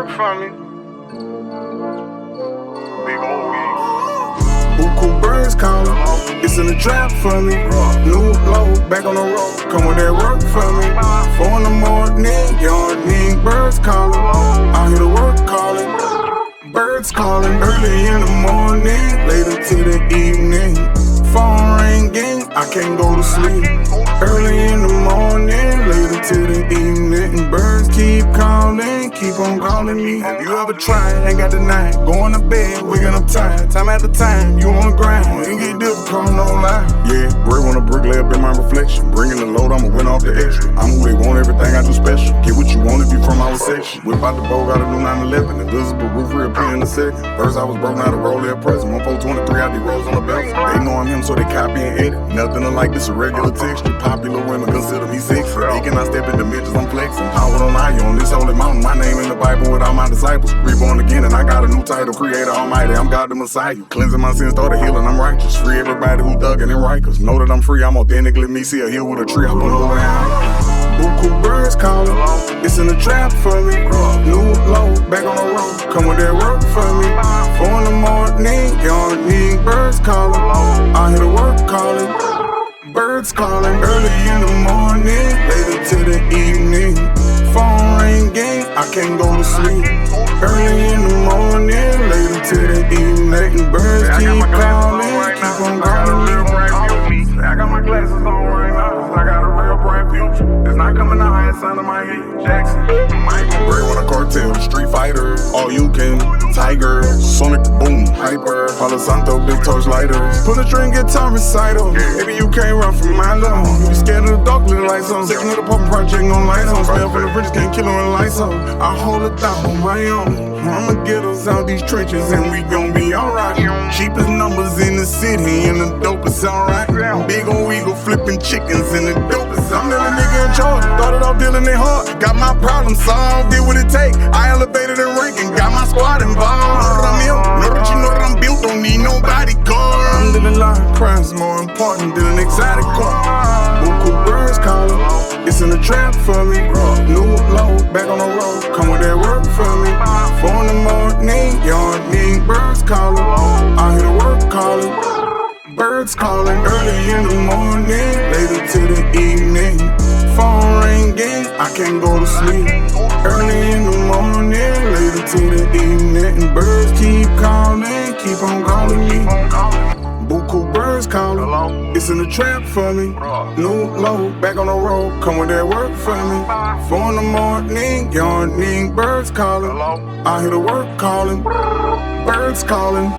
work for me. Big old wig. Buku birds calling, it's in the trap for me. New low, back on the road, come with that work for me. 4 in the morning, yawning, birds calling. I hear the work calling, birds calling. Early in the morning, later to the evening. Phone ringing, I can't go to sleep. Early in the morning, later to the evening. Birds keep calling, keep on calling me. Have you ever tried? Ain't got the night. Going to bed, waking up tired. Time after time, you on the grind. Ain't get difficult, no lie. Yeah, brave on a brick, lay up in my reflection. Bringing the load, I'ma win off the extra. I'm who they want, everything I do special. Get what you want if you from our section. Whip out the bow, gotta do 911. The visible roof reappear in a second. First I was broke, now the roll there present. 1.23 out these rolls on the belt. They know I'm him, so they copy and edit. Nothing alike, this a regular texture. Popular women consider me sexy. They cannot step in dimensions, I'm flexing. Power on high on this holy mountain. My name in the Bible with all my disciples. Reborn again and I got a new title. Creator Almighty, I'm God the Messiah. Cleansing my sins, started healing, I'm righteous. Free everybody who thuggin' and Rikers. Know that I'm free, I'm authentically me. See a hill with a tree, I'm over and Buku birds calling, it's in the trap for me. New low, back on the road, come with that work for me. 4 in the morning, yawning, birds calling. I hear the work calling, birds calling. Early in the morning, later to the evening. Phone ringing, I can't go to sleep. Early in the morning, later to the evening. Birds keep calling, keep on calling me. I got my glasses on right now, I got a real bright future. It's not coming out, it's under my head. Jackson, Michael. Brave on a cartel, street fighter, all you can. Tiger, Sonic Boom, Hyper, Palo Santo, big torch lighters. Put a string guitar recital, maybe you can't run from my love. You be scared of the dark, little lights on. Second of the pumping project, no lights on. Smell from the bridges, can't kill her in lights on. I hold it down on my own. I'ma get us out these trenches and we gon' be alright. Cheapest numbers in the city and the dope is alright. Big ol' eagle flipping chickens and the dope is alright. I'm the nigga in charge, started off dealing it hard. Got my problem solved, did what it take. I elevated in ranking, got my squad involved. Know that I'm ill, know that you know that I'm built, don't need nobody guard. I'm living life, crime's more important than an exotic car. Buku birds calling, it's in the trap for me. New low, back on the road, come with that work for me. 4 in the morning, yawning, birds calling. I hear the work calling, birds calling. Early in the morning, later to the evening. Phone ringing, I can't go to sleep. Early in the morning, later to the evening. Birds keep calling, keep on calling me. Buku birds calling, it's in the trap for me. New low, back on the road, come with that work for me. 4 in the morning, yawning, birds calling. I hear the work calling, birds calling.